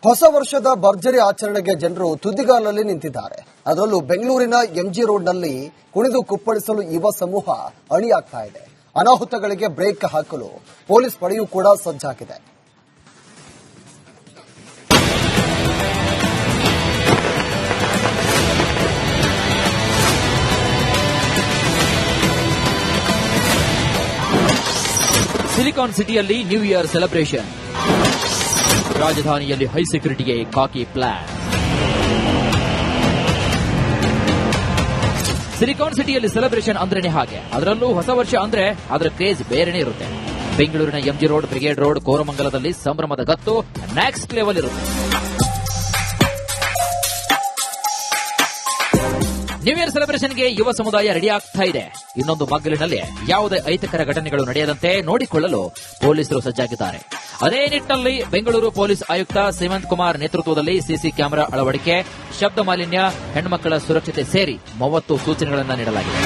ಹೊಸ ವರ್ಷದ ಭರ್ಜರಿ ಆಚರಣೆಗೆ ಜನರು ತುದಿಗಾಲಲ್ಲಿ ನಿಂತಿದ್ದಾರೆ. ಅದರಲ್ಲೂ ಬೆಂಗಳೂರಿನ ಎಂಜಿ ರೋಡ್ನಲ್ಲಿ ಕುಣಿದು ಕುಪ್ಪಳಿಸಲು ಯುವ ಸಮೂಹ ಅಣಿಯಾಗ್ತಾ ಇದೆ. ಅನಾಹುತಗಳಿಗೆ ಬ್ರೇಕ್ ಹಾಕಲು ಪೊಲೀಸ್ ಪಡೆಯೂ ಕೂಡ ಸಜ್ಜಾಗಿದೆ. ಸಿಲಿಕಾನ್ ಸಿಟಿಯಲ್ಲಿ ನ್ಯೂ ಇಯರ್ ಸೆಲೆಬ್ರೇಷನ್. ರಾಜಧಾನಿಯಲ್ಲಿ ಹೈ ಸೆಕ್ಯೂರಿಟಿಗೆ ಕಾಕಿ ಪ್ಲಾನ್. ಸಿಲಿಕಾನ್ ಸಿಟಿಯಲ್ಲಿ ಸೆಲೆಬ್ರೇಷನ್ ಅಂದ್ರೇನೆ ಹಾಗೆ. ಅದರಲ್ಲೂ ಹೊಸ ವರ್ಷ ಅಂದ್ರೆ ಅದರ ಕ್ರೇಜ್ ಬೇರೆನೇ ಇರುತ್ತೆ. ಬೆಂಗಳೂರಿನ ಎಂಜಿ ರೋಡ್, ಬ್ರಿಗೇಡ್ ರೋಡ್, ಕೋರಮಂಗಲದಲ್ಲಿ ಸಂಭ್ರಮದ ಗತ್ತು ನೆಕ್ಸ್ಟ್ ಲೆವೆಲ್ ಇರುತ್ತೆ. ನ್ಯೂ ಇಯರ್ ಸೆಲೆಬ್ರೇಷನ್ಗೆ ಯುವ ಸಮುದಾಯ ರೆಡಿ ಆಗ್ತಾ ಇದೆ. ಇನ್ನೊಂದು ಮಗ್ಗಲಿನಲ್ಲಿ ಯಾವುದೇ ಅಹಿತಕರ ಘಟನೆಗಳು ನಡೆಯದಂತೆ ನೋಡಿಕೊಳ್ಳಲು ಪೊಲೀಸರು ಸಜ್ಜಾಗಿದ್ದಾರೆ. ಅದೇ ನಿಟ್ಟಿನಲ್ಲಿ ಬೆಂಗಳೂರು ಪೊಲೀಸ್ ಆಯುಕ್ತ ಹೇಮಂತ್ ಕುಮಾರ್ ನೇತೃತ್ವದಲ್ಲಿ ಸಿಸಿ ಕ್ಯಾಮೆರಾ ಅಳವಡಿಕೆ, ಶಬ್ದ ಮಾಲಿನ್ಯ, ಹೆಣ್ಮಕ್ಕಳ ಸುರಕ್ಷತೆ ಸೇರಿ 30 ಸೂಚನೆಗಳನ್ನು ನೀಡಲಾಗಿದೆ.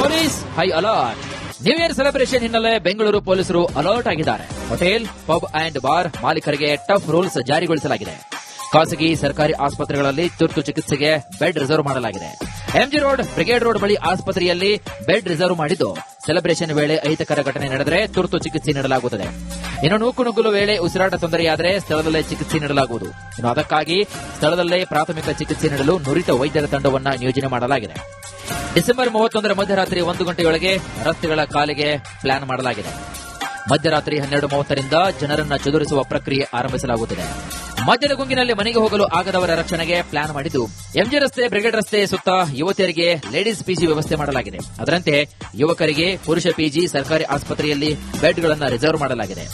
Police high alert. New year celebration ಹಿನ್ನೆಲೆ ಬೆಂಗಳೂರು ಪೊಲೀಸರು ಅಲರ್ಟ್ ಆಗಿದ್ದಾರೆ. ಹೋಟೆಲ್, ಪಬ್ ಅಂಡ್ ಬಾರ್ ಮಾಲೀಕರಿಗೆ ಟಫ್ ರೂಲ್ಸ್ ಜಾರಿಗೊಳಿಸಲಾಗಿದೆ. ಖಾಸಗಿ ಸರ್ಕಾರಿ ಆಸ್ಪತ್ರೆಗಳಲ್ಲಿ ತುರ್ತು ಚಿಕಿತ್ಸೆಗೆ ಬೆಡ್ ರಿಸರ್ವ್ ಮಾಡಲಾಗಿದೆ. ಎಂಜಿ ರೋಡ್, ಬ್ರಿಗೇಡ್ ರೋಡ್ ಬಳಿ ಆಸ್ಪತ್ರೆಯಲ್ಲಿ ಬೆಡ್ ರಿಸರ್ವ್ ಮಾಡಿದ್ದು, ಸೆಲೆಬ್ರೇಷನ್ ವೇಳೆ ಅಹಿತಕರ ಘಟನೆ ನಡೆದರೆ ತುರ್ತು ಚಿಕಿತ್ಸೆ ನೀಡಲಾಗುತ್ತದೆ. ಇನ್ನು ನೂಕುನುಗ್ಗಲು ವೇಳೆ ಉಸಿರಾಟ ತೊಂದರೆಯಾದರೆ ಸ್ಥಳದಲ್ಲೇ ಚಿಕಿತ್ಸೆ ನೀಡಲಾಗುವುದು. ಇನ್ನು ಅದಕ್ಕಾಗಿ ಸ್ಥಳದಲ್ಲೇ ಪ್ರಾಥಮಿಕ ಚಿಕಿತ್ಸೆ ನೀಡಲು ನುರಿತ ವೈದ್ಯರ ತಂಡವನ್ನು ನಿಯೋಜನೆ ಮಾಡಲಾಗಿದೆ. ಡಿಸೆಂಬರ್ 31ರ ಮಧ್ಯರಾತ್ರಿ 1 ಗಂಟೆಯೊಳಗೆ ರಸ್ತೆಗಳ ಕಾಲಿಗೆ ಪ್ಲಾನ್ ಮಾಡಲಾಗಿದೆ. ಮಧ್ಯರಾತ್ರಿ 12:30ರಿಂದ ಜನರನ್ನ ಚದುರಿಸುವ ಪ್ರಕ್ರಿಯೆ ಆರಂಭಿಸಲಾಗುತ್ತದೆ. ಮಧ್ಯದ ಗುಂಗಿನಲ್ಲಿ ಮನೆಗೆ ಹೋಗಲು ಆಗದವರ ರಕ್ಷಣೆಗೆ ಪ್ಲಾನ್ ಮಾಡಿದ್ದು, ಎಂಜಿ ರಸ್ತೆ, ಬ್ರಿಗೇಡ್ ರಸ್ತೆ ಸುತ್ತ ಯುವತಿಯರಿಗೆ ಲೇಡೀಸ್ ಪಿಜಿ ವ್ಯವಸ್ಥೆ ಮಾಡಲಾಗಿದೆ. ಅದರಂತೆ ಯುವಕರಿಗೆ ಪುರುಷ ಪಿಜಿ, ಸರ್ಕಾರಿ ಆಸ್ಪತ್ರೆಯಲ್ಲಿ ಬೆಡ್ಗಳನ್ನು ರಿಸರ್ವ್ ಮಾಡಲಾಗಿದೆ.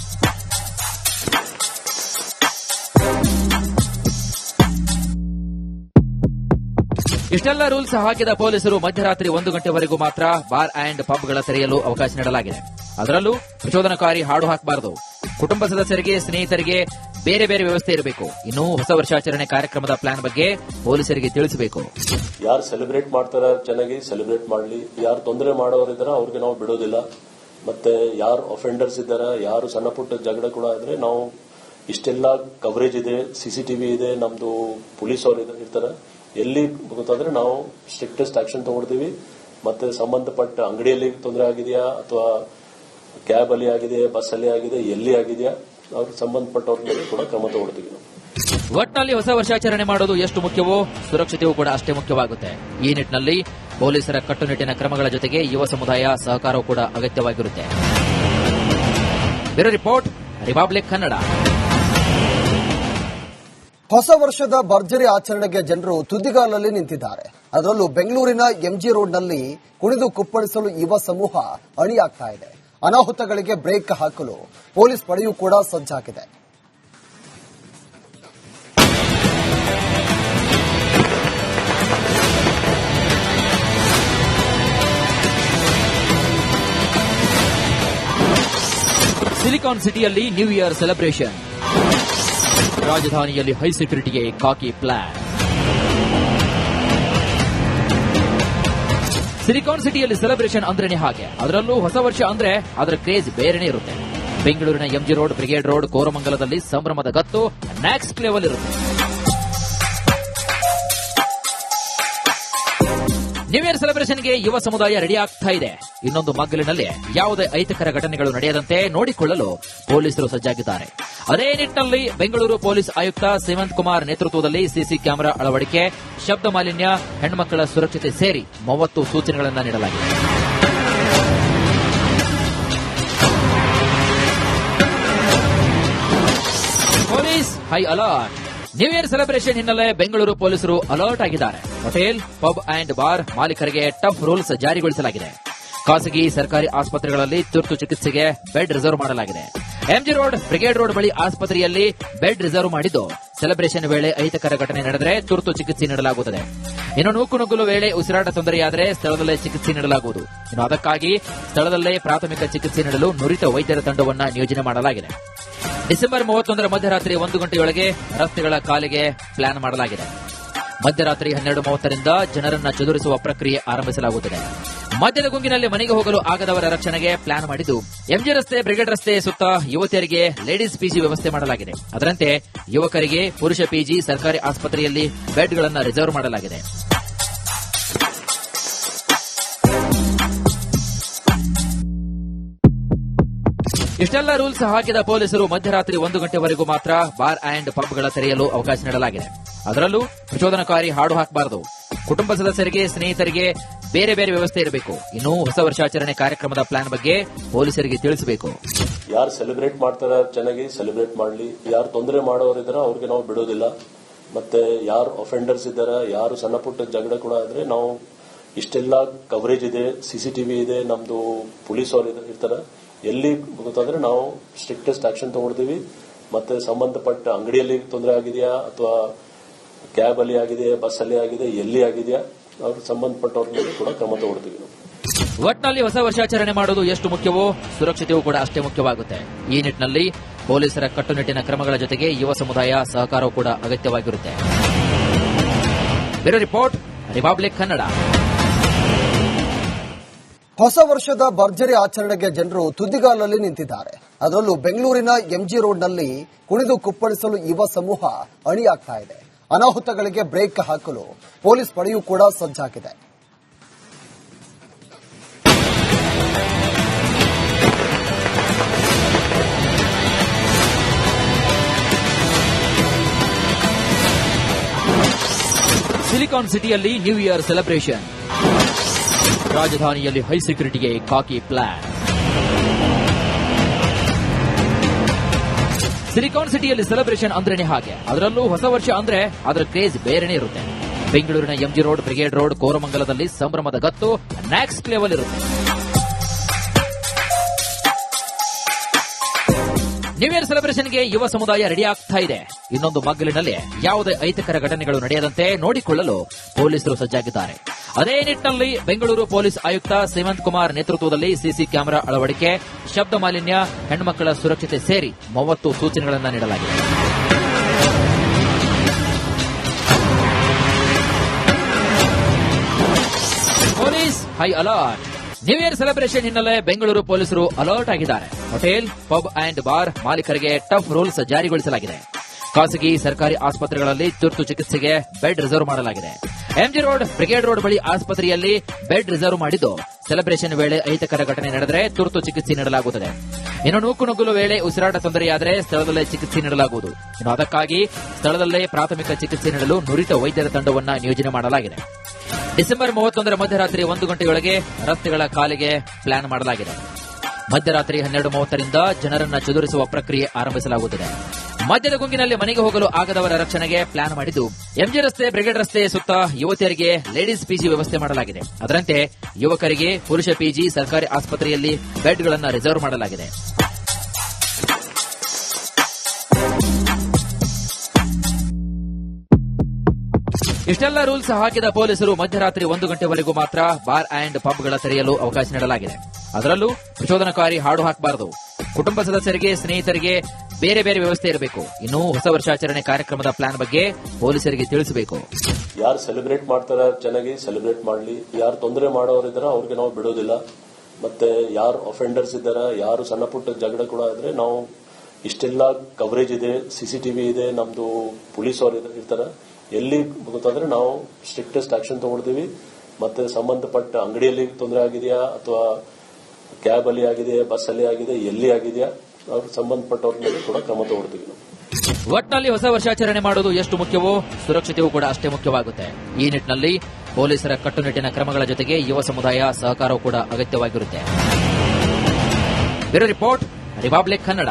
ಇಷ್ಟೆಲ್ಲ ರೂಲ್ಸ್ ಹಾಕಿದ ಪೊಲೀಸರು ಮಧ್ಯರಾತ್ರಿ 1 ಗಂಟೆವರೆಗೂ ಮಾತ್ರ ಬಾರ್ ಅಂಡ್ ಪಬ್ಗಳ ತೆರೆಯಲು ಅವಕಾಶ ನೀಡಲಾಗಿದೆ. ಅದರಲ್ಲೂ ಪ್ರಚೋದನಕಾರಿ ಹಾಡು ಹಾಕಬಾರದು. ಕುಟುಂಬ ಸದಸ್ಯರಿಗೆ, ಸ್ನೇಹಿತರಿಗೆ ಬೇರೆ ಬೇರೆ ವ್ಯವಸ್ಥೆ ಇರಬೇಕು. ಇನ್ನು ಹೊಸ ವರ್ಷಾಚರಣೆ ಕಾರ್ಯಕ್ರಮದ ಪ್ಲಾನ್ ಬಗ್ಗೆ ಪೊಲೀಸರಿಗೆ ತಿಳಿಸಬೇಕು. ಯಾರು ಸೆಲೆಬ್ರೇಟ್ ಮಾಡ್ತಾರೆ ಚೆನ್ನಾಗಿ ಸೆಲೆಬ್ರೇಟ್ ಮಾಡಲಿ. ಯಾರು ತೊಂದರೆ ಮಾಡೋರಿದ್ದಾರೆ ಅವ್ರಿಗೆ ನಾವು ಬಿಡೋದಿಲ್ಲ. ಮತ್ತೆ ಯಾರು ಅಫೆಂಡರ್ಸ್ ಇದ್ದಾರೆ, ಯಾರು ಸಣ್ಣ ಪುಟ್ಟ ಜಗಳ ಕೂಡ ಇದ್ರೆ ನಾವು ಇಷ್ಟೆಲ್ಲ ಕವರೇಜ್ ಇದೆ, ಸಿಸಿಟಿವಿ ಇದೆ, ನಮ್ದು ಪೊಲೀಸ್ ಅವರು ಇರ್ತಾರೆ. ಎಲ್ಲಿ ಗೊತ್ತಾದ್ರೆ ನಾವು ಸ್ಟ್ರಿಕ್ಟೆಸ್ಟ್ ಆಕ್ಷನ್ ತಗೊಳ್ತೀವಿ. ಮತ್ತೆ ಸಂಬಂಧಪಟ್ಟ ಅಂಗಡಿಯಲ್ಲಿ ತೊಂದರೆ ಆಗಿದೆಯಾ ಅಥವಾ ಕ್ಯಾಬ್ ಅಲ್ಲಿ ಆಗಿದೆ, ಬಸ್ ಅಲ್ಲಿ ಆಗಿದೆ, ಎಲ್ಲಿ ಆಗಿದೆಯಾ ಅವ್ರಿಗೆ ಸಂಬಂಧಪಟ್ಟವ್ರ ಮೇಲೆ ಕೂಡ ಕ್ರಮ ತಗೊಳ್ತೀವಿ. ಒಟ್ಟಿನಲ್ಲಿ ಹೊಸ ವರ್ಷಾಚರಣೆ ಮಾಡೋದು ಎಷ್ಟು ಮುಖ್ಯವೋ ಸುರಕ್ಷತೆಯೂ ಕೂಡ ಅಷ್ಟೇ ಮುಖ್ಯವಾಗುತ್ತೆ. ಈ ನಿಟ್ಟಿನಲ್ಲಿ ಪೊಲೀಸರ ಕಟ್ಟುನಿಟ್ಟಿನ ಕ್ರಮಗಳ ಜೊತೆಗೆ ಯುವ ಸಮುದಾಯ ಸಹಕಾರವೂ ಕೂಡ ಅಗತ್ಯವಾಗಿರುತ್ತೆ. Bureau report, Republic Kannada. ಹೊಸ ವರ್ಷದ ಭರ್ಜರಿ ಆಚರಣೆಗೆ ಜನರು ತುದಿಗಾಲಲ್ಲಿ ನಿಂತಿದ್ದಾರೆ. ಅದರಲ್ಲೂ ಬೆಂಗಳೂರಿನ ಎಂಜಿ ರೋಡ್ನಲ್ಲಿ ಕುಣಿದು ಕುಪ್ಪಳಿಸಲು ಯುವ ಸಮೂಹ ಅಣಿಯಾಗ್ತಾ ಇದೆ. ಅನಾಹುತಗಳಿಗೆ ಬ್ರೇಕ್ ಹಾಕಲು ಪೊಲೀಸ್ ಪಡೆಯೂ ಕೂಡ ಸಜ್ಜಾಗಿದೆ. ಸಿಲಿಕಾನ್ ಸಿಟಿಯಲ್ಲಿ ನ್ಯೂ ಇಯರ್ ಸೆಲೆಬ್ರೇಷನ್. ರಾಜಧಾನಿಯಲ್ಲಿ ಹೈ ಸೆಕ್ಯೂರಿಟಿಗೆ ಕಾಕಿ ಪ್ಲಾನ್. ಸಿಲಿಕಾನ್ ಸಿಟಿಯಲ್ಲಿ ಸೆಲೆಬ್ರೇಷನ್ ಅಂದ್ರೇನೆ ಹಾಗೆ. ಅದರಲ್ಲೂ ಹೊಸ ವರ್ಷ ಅಂದ್ರೆ ಅದರ ಕ್ರೇಜ್ ಬೇರೆನೇ ಇರುತ್ತೆ. ಬೆಂಗಳೂರಿನ ಎಂಜಿ ರೋಡ್, ಬ್ರಿಗೇಡ್ ರೋಡ್, ಕೋರಮಂಗಲದಲ್ಲಿ ಸಂಭ್ರಮದ ಗತ್ತು ನೆಕ್ಸ್ಟ್ ಲೆವೆಲ್ ಇರುತ್ತೆ. ನ್ಯೂ ಇಯರ್ ಸೆಲೆಬ್ರೇಷನ್ಗೆ ಯುವ ಸಮುದಾಯ ರೆಡಿ ಆಗ್ತಾ ಇದೆ. ಇನ್ನೊಂದು ಮಗ್ಗಲಿನಲ್ಲಿ ಯಾವುದೇ ಅಹಿತಕರ ಘಟನೆಗಳು ನಡೆಯದಂತೆ ನೋಡಿಕೊಳ್ಳಲು ಪೊಲೀಸರು ಸಜ್ಜಾಗಿದ್ದಾರೆ. ಅದೇ ನಿಟ್ಟಿನಲ್ಲಿ ಬೆಂಗಳೂರು ಪೊಲೀಸ್ ಆಯುಕ್ತ ಹೇಮಂತ್ ಕುಮಾರ್ ನೇತೃತ್ವದಲ್ಲಿ ಸಿಸಿ ಕ್ಯಾಮೆರಾ ಅಳವಡಿಕೆ, ಶಬ್ದ ಮಾಲಿನ್ಯ, ಹೆಣ್ಮಕ್ಕಳ ಸುರಕ್ಷತೆ ಸೇರಿ 30 ಸೂಚನೆಗಳನ್ನು ನೀಡಲಾಗಿದೆ. Police high alert. New year celebration ಹಿನ್ನೆಲೆ ಬೆಂಗಳೂರು ಪೊಲೀಸರು ಅಲರ್ಟ್ ಆಗಿದ್ದಾರೆ. ಹೋಟೆಲ್, ಪಬ್ ಅಂಡ್ ಬಾರ್ ಮಾಲೀಕರಿಗೆ ಟಫ್ ರೂಲ್ಸ್ ಜಾರಿಗೊಳಿಸಲಾಗಿದೆ. ಖಾಸಗಿ ಸರ್ಕಾರಿ ಆಸ್ಪತ್ರೆಗಳಲ್ಲಿ ತುರ್ತು ಚಿಕಿತ್ಸೆಗೆ ಬೆಡ್ ರಿಸರ್ವ್ ಮಾಡಲಾಗಿದೆ. ಎಂಜಿ ರೋಡ್, ಬ್ರಿಗೇಡ್ ರೋಡ್ ಬಳಿ ಆಸ್ಪತ್ರೆಯಲ್ಲಿ ಬೆಡ್ ರಿಸರ್ವ್ ಮಾಡಿದ್ದು, ಸೆಲೆಬ್ರೇಷನ್ ವೇಳೆ ಅಹಿತಕರ ಘಟನೆ ನಡೆದರೆ ತುರ್ತು ಚಿಕಿತ್ಸೆ ನೀಡಲಾಗುತ್ತದೆ. ಇನ್ನು ನೂಕುನುಗ್ಗಲು ವೇಳೆ ಉಸಿರಾಟ ತೊಂದರೆಯಾದರೆ ಸ್ಥಳದಲ್ಲೇ ಚಿಕಿತ್ಸೆ ನೀಡಲಾಗುವುದು. ಇನ್ನು ಅದಕ್ಕಾಗಿ ಸ್ಥಳದಲ್ಲೇ ಪ್ರಾಥಮಿಕ ಚಿಕಿತ್ಸೆ ನೀಡಲು ನುರಿತ ವೈದ್ಯರ ತಂಡವನ್ನು ನಿಯೋಜನೆ ಮಾಡಲಾಗಿದೆ. ಡಿಸೆಂಬರ್ 31ರ ಮಧ್ಯರಾತ್ರಿ 1 ಗಂಟೆಯೊಳಗೆ ರಸ್ತೆಗಳ ಕಾಲಿಗೆ ಪ್ಲಾನ್ ಮಾಡಲಾಗಿದೆ. ಮಧ್ಯರಾತ್ರಿ 12:30ರಿಂದ ಜನರನ್ನ ಚದುರಿಸುವ ಪ್ರಕ್ರಿಯೆ ಆರಂಭಿಸಲಾಗುತ್ತದೆ. ಮದ್ಯದ ಗುಂಗಿನಲ್ಲಿ ಮನೆಗೆ ಹೋಗಲು ಆಗದವರ ರಕ್ಷಣೆಗೆ ಪ್ಲಾನ್ ಮಾಡಿದ್ದು ಎಂಜಿ ರಸ್ತೆ ಬ್ರಿಗೇಡ್ ರಸ್ತೆ ಸುತ್ತ ಯುವತಿಯರಿಗೆ ಲೇಡೀಸ್ ಪಿಜಿ ವ್ಯವಸ್ಥೆ ಮಾಡಲಾಗಿದೆ. ಅದರಂತೆ ಯುವಕರಿಗೆ ಪುರುಷ ಪಿಜಿ ಸರ್ಕಾರಿ ಆಸ್ಪತ್ರೆಯಲ್ಲಿ ಬೆಡ್ಗಳನ್ನು ರಿಸರ್ವ್ ಮಾಡಲಾಗಿದೆ. ಇಷ್ಟೆಲ್ಲ ರೂಲ್ಸ್ ಹಾಕಿದ ಪೊಲೀಸರು ಮಧ್ಯರಾತ್ರಿ 1 ಗಂಟೆವರೆಗೂ ಮಾತ್ರ ಬಾರ್ ಅಂಡ್ ಪಬ್ಗಳ ತೆರೆಯಲು ಅವಕಾಶ ನೀಡಲಾಗಿದೆ. ಅದರಲ್ಲೂ ಪ್ರಚೋದನಕಾರಿ ಹಾಡು ಹಾಕಬಾರದು. ಕುಟುಂಬ ಸದಸ್ಯರಿಗೆ, ಸ್ನೇಹಿತರಿಗೆ ಬೇರೆ ಬೇರೆ ವ್ಯವಸ್ಥೆ ಇರಬೇಕು. ಇನ್ನು ಹೊಸ ವರ್ಷಾಚರಣೆ ಕಾರ್ಯಕ್ರಮದ ಪ್ಲಾನ್ ಬಗ್ಗೆ ಪೊಲೀಸರಿಗೆ ತಿಳಿಸಬೇಕು. ಯಾರು ಸೆಲೆಬ್ರೇಟ್ ಮಾಡ್ತಾರ ಚೆನ್ನಾಗಿ ಸೆಲೆಬ್ರೇಟ್ ಮಾಡಲಿ. ಯಾರು ತೊಂದರೆ ಮಾಡೋರಿದಾರ ಅವ್ರಿಗೆ ನಾವು ಬಿಡೋದಿಲ್ಲ. ಮತ್ತೆ ಯಾರು ಅಫೆಂಡರ್ಸ್ ಇದ್ದಾರ, ಯಾರು ಸಣ್ಣ ಪುಟ್ಟ ಜಗಳ ಕೂಡ ಆದ್ರೆ ನಾವು ಇಷ್ಟೆಲ್ಲ ಕವರೇಜ್ ಇದೆ, ಸಿಸಿಟಿವಿ ಇದೆ, ನಮ್ದು ಪೊಲೀಸ್ ಅವರು ಇರ್ತಾರೆ. ಎಲ್ಲಿ ಗೊತ್ತಾದ್ರೆ ನಾವು ಸ್ಟ್ರಿಕ್ಟೆಸ್ಟ್ ಆಕ್ಷನ್ ತಗೊಳ್ತೀವಿ. ಮತ್ತೆ ಸಂಬಂಧಪಟ್ಟ ಅಂಗಡಿಯಲ್ಲಿ ತೊಂದರೆ ಆಗಿದೆಯಾ ಅಥವಾ ಕ್ಯಾಬ್ ಅಲ್ಲಿ ಆಗಿದೆ, ಬಸ್ ಅಲ್ಲಿ ಆಗಿದೆ, ಎಲ್ಲಿ ಆಗಿದೆಯಾ ಅವ್ರಿಗೆ ಸಂಬಂಧಪಟ್ಟವ್ರ ಮೇಲೆ ಕೂಡ ಕ್ರಮ ತಗೊಳ್ತೀವಿ. ಒಟ್ನಲ್ಲಿ ಹೊಸ ವರ್ಷಾಚರಣೆ ಮಾಡೋದು ಎಷ್ಟು ಮುಖ್ಯವೋ ಸುರಕ್ಷತೆಯೂ ಕೂಡ ಅಷ್ಟೇ ಮುಖ್ಯವಾಗುತ್ತೆ. ಈ ನಿಟ್ಟಿನಲ್ಲಿ ಪೊಲೀಸರ ಕಟ್ಟುನಿಟ್ಟಿನ ಕ್ರಮಗಳ ಜೊತೆಗೆ ಯುವ ಸಮುದಾಯ ಸಹಕಾರವೂ ಕೂಡ ಅಗತ್ಯವಾಗಿರುತ್ತೆ. Bureau report, Republic Kannada. ಹೊಸ ವರ್ಷದ ಭರ್ಜರಿ ಆಚರಣೆಗೆ ಜನರು ತುದಿಗಾಲಲ್ಲಿ ನಿಂತಿದ್ದಾರೆ. ಅದರಲ್ಲೂ ಬೆಂಗಳೂರಿನ ಎಂಜಿ ರೋಡ್ನಲ್ಲಿ ಕುಣಿದು ಕುಪ್ಪಳಿಸಲು ಯುವ ಸಮೂಹ ಅಣಿಯಾಗ್ತಾ ಇದೆ. ಅನಾಹುತಗಳಿಗೆ ಬ್ರೇಕ್ ಹಾಕಲು ಪೊಲೀಸ್ ಪಡೆಯೂ ಕೂಡ ಸಜ್ಜಾಗಿದೆ. ಸಿಲಿಕಾನ್ ಸಿಟಿಯಲ್ಲಿ ನ್ಯೂ ಇಯರ್ ಸೆಲೆಬ್ರೇಷನ್. ರಾಜಧಾನಿಯಲ್ಲಿ ಹೈ ಸೆಕ್ಯೂರಿಟಿಗೆ ಕಾಕಿ ಪ್ಲಾನ್. ಸಿಲಿಕಾನ್ ಸಿಟಿಯಲ್ಲಿ ಸೆಲೆಬ್ರೇಷನ್ ಅಂದ್ರೇನೆ ಹಾಗೆ. ಅದರಲ್ಲೂ ಹೊಸ ವರ್ಷ ಅಂದ್ರೆ ಅದರ ಕ್ರೇಜ್ ಬೇರೆನೇ ಇರುತ್ತೆ. ಬೆಂಗಳೂರಿನ ಎಂಜಿ ರೋಡ್, ಬ್ರಿಗೇಡ್ ರೋಡ್, ಕೋರಮಂಗಲದಲ್ಲಿ ಸಂಭ್ರಮದ ಗತ್ತು ನೆಕ್ಸ್ಟ್ ಲೆವೆಲ್ ಇರುತ್ತೆ. ನ್ಯೂ ಇಯರ್ ಸೆಲೆಬ್ರೇಷನ್ಗೆ ಯುವ ಸಮುದಾಯ ರೆಡಿ ಆಗ್ತಾ ಇದೆ. ಇನ್ನೊಂದು ಮಗ್ಗಲಿನಲ್ಲಿ ಯಾವುದೇ ಅಹಿತಕರ ಘಟನೆಗಳು ನಡೆಯದಂತೆ ನೋಡಿಕೊಳ್ಳಲು ಪೊಲೀಸರು ಸಜ್ಜಾಗಿದ್ದಾರೆ. ಅದೇ ನಿಟ್ಟಿನಲ್ಲಿ ಬೆಂಗಳೂರು ಪೊಲೀಸ್ ಆಯುಕ್ತ ಸೇವಂತ್ ಕುಮಾರ್ ನೇತೃತ್ವದಲ್ಲಿ ಸಿಸಿ ಕ್ಯಾಮೆರಾ ಅಳವಡಿಕೆ, ಶಬ್ದ ಮಾಲಿನ್ಯ, ಹೆಣ್ಮಕ್ಕಳ ಸುರಕ್ಷತೆ ಸೇರಿ 30 ಸೂಚನೆಗಳನ್ನು ನೀಡಲಾಗಿದೆ. Police high alert. New year celebration ಹಿನ್ನೆಲೆ ಬೆಂಗಳೂರು ಪೊಲೀಸರು ಅಲರ್ಟ್ ಆಗಿದ್ದಾರೆ. ಹೋಟೆಲ್, ಪಬ್ ಅಂಡ್ ಬಾರ್ ಮಾಲೀಕರಿಗೆ ಟಫ್ ರೂಲ್ಸ್ ಜಾರಿಗೊಳಿಸಲಾಗಿದೆ. ಖಾಸಗಿ ಸರ್ಕಾರಿ ಆಸ್ಪತ್ರೆಗಳಲ್ಲಿ ತುರ್ತು ಚಿಕಿತ್ಸೆಗೆ ಬೆಡ್ ರಿಸರ್ವ್ ಮಾಡಲಾಗಿದೆ. ಎಂಜಿ ರೋಡ್, ಬ್ರಿಗೇಡ್ ರೋಡ್ ಬಳಿ ಆಸ್ಪತ್ರೆಯಲ್ಲಿ ಬೆಡ್ ರಿಸರ್ವ್ ಮಾಡಿದ್ದು ಸೆಲೆಬ್ರೇಷನ್ ವೇಳೆ ಅಹಿತಕರ ಘಟನೆ ನಡೆದರೆ ತುರ್ತು ಚಿಕಿತ್ಸೆ ನೀಡಲಾಗುತ್ತದೆ. ಇನ್ನು ನೂಕುನುಗ್ಗಲು ವೇಳೆ ಉಸಿರಾಟ ತೊಂದರೆಯಾದರೆ ಸ್ಥಳದಲ್ಲೇ ಚಿಕಿತ್ಸೆ ನೀಡಲಾಗುವುದು. ಇನ್ನು ಅದಕ್ಕಾಗಿ ಸ್ಥಳದಲ್ಲೇ ಪ್ರಾಥಮಿಕ ಚಿಕಿತ್ಸೆ ನೀಡಲು ನುರಿತ ವೈದ್ಯರ ತಂಡವನ್ನು ನಿಯೋಜನೆ ಮಾಡಲಾಗಿದೆ. ಡಿಸೆಂಬರ್ 31ರ ಮಧ್ಯರಾತ್ರಿ 1 ಗಂಟೆಯೊಳಗೆ ರಸ್ತೆಗಳ ಕಾಲಿಗೆ ಪ್ಲಾನ್ ಮಾಡಲಾಗಿದೆ. ಮಧ್ಯರಾತ್ರಿ 12:30ರಿಂದ ಜನರನ್ನ ಚದುರಿಸುವ ಪ್ರಕ್ರಿಯೆ ಆರಂಭಿಸಲಾಗುತ್ತದೆ. ಮದ್ಯದ ಗುಂಗಿನಲ್ಲಿ ಮನೆಗೆ ಹೋಗಲು ಆಗದವರ ರಕ್ಷಣೆಗೆ ಪ್ಲಾನ್ ಮಾಡಿದ್ದು ಎಂಜಿ ರಸ್ತೆ, ಬ್ರಿಗೇಡ್ ರಸ್ತೆ ಸುತ್ತ ಯುವತಿಯರಿಗೆ ಲೇಡೀಸ್ ಪಿಜಿ ವ್ಯವಸ್ಥೆ ಮಾಡಲಾಗಿದೆ. ಅದರಂತೆ ಯುವಕರಿಗೆ ಪುರುಷ ಪಿಜಿ ಸರ್ಕಾರಿ ಆಸ್ಪತ್ರೆಯಲ್ಲಿ ಬೆಡ್ಗಳನ್ನು ರಿಸರ್ವ್ ಮಾಡಲಾಗಿದೆ. ಇಷ್ಟೆಲ್ಲ ರೂಲ್ಸ್ ಹಾಕಿದ ಪೊಲೀಸರು ಮಧ್ಯರಾತ್ರಿ 1 ಗಂಟೆವರೆಗೂ ಮಾತ್ರ ಬಾರ್ ಅಂಡ್ ಪಬ್ಗಳ ತೆರೆಯಲು ಅವಕಾಶ ನೀಡಲಾಗಿದೆ. ಅದರಲ್ಲೂ ಪ್ರಚೋದನಕಾರಿ ಹಾಡು ಹಾಕಬಾರದು. ಕುಟುಂಬ ಸದಸ್ಯರಿಗೆ, ಸ್ನೇಹಿತರಿಗೆ ಬೇರೆ ಬೇರೆ ವ್ಯವಸ್ಥೆ ಇರಬೇಕು. ಇನ್ನು ಹೊಸ ವರ್ಷಾಚರಣೆ ಕಾರ್ಯಕ್ರಮದ ಪ್ಲಾನ್ ಬಗ್ಗೆ ಪೊಲೀಸರಿಗೆ ತಿಳಿಸಬೇಕು. ಯಾರು ಸೆಲೆಬ್ರೇಟ್ ಮಾಡ್ತಾರ ಚೆನ್ನಾಗಿ ಸೆಲೆಬ್ರೇಟ್ ಮಾಡಲಿ. ಯಾರು ತೊಂದರೆ ಮಾಡೋರಿದಾರ ಅವ್ರಿಗೆ ನಾವು ಬಿಡೋದಿಲ್ಲ. ಮತ್ತೆ ಯಾರು ಅಫೆಂಡರ್ಸ್ ಇದ್ದಾರ, ಯಾರು ಸಣ್ಣ ಪುಟ್ಟ ಜಗಳ ಕೂಡ ಆದ್ರೆ ನಾವು ಇಷ್ಟೆಲ್ಲ ಕವರೇಜ್ ಇದೆ, ಸಿಸಿಟಿವಿ ಇದೆ, ನಮ್ದು ಪೊಲೀಸ್ ಅವರು ಇರ್ತಾರೆ. ಎಲ್ಲಿ ಗೊತ್ತಾದ್ರೆ ನಾವು ಸ್ಟ್ರಿಕ್ಟೆಸ್ಟ್ ಆಕ್ಷನ್ ತಗೊಳ್ತೀವಿ. ಮತ್ತೆ ಸಂಬಂಧಪಟ್ಟ ಅಂಗಡಿಯಲ್ಲಿ ತೊಂದರೆ ಆಗಿದೆಯಾ ಅಥವಾ ಕ್ಯಾಬ್ ಅಲ್ಲಿ ಆಗಿದೆ, ಬಸ್ ಅಲ್ಲಿ ಆಗಿದೆ, ಎಲ್ಲಿ ಆಗಿದೆಯಾ ಅವ್ರಿಗೆ ಸಂಬಂಧಪಟ್ಟವ್ರ ಮೇಲೆ ಕೂಡ ಕ್ರಮ ತಗೊಳ್ತೀವಿ. ಒಟ್ನಲ್ಲಿ ಹೊಸ ವರ್ಷಾಚರಣೆ ಮಾಡೋದು ಎಷ್ಟು ಮುಖ್ಯವೋ ಸುರಕ್ಷತೆಯೂ ಕೂಡ ಅಷ್ಟೇ ಮುಖ್ಯವಾಗುತ್ತೆ. ಈ ನಿಟ್ಟಿನಲ್ಲಿ ಪೊಲೀಸರ ಕಟ್ಟುನಿಟ್ಟಿನ ಕ್ರಮಗಳ ಜೊತೆಗೆ ಯುವ ಸಮುದಾಯ ಸಹಕಾರವೂ ಕೂಡ ಅಗತ್ಯವಾಗಿರುತ್ತೆ. Bureau report, Republic Kannada.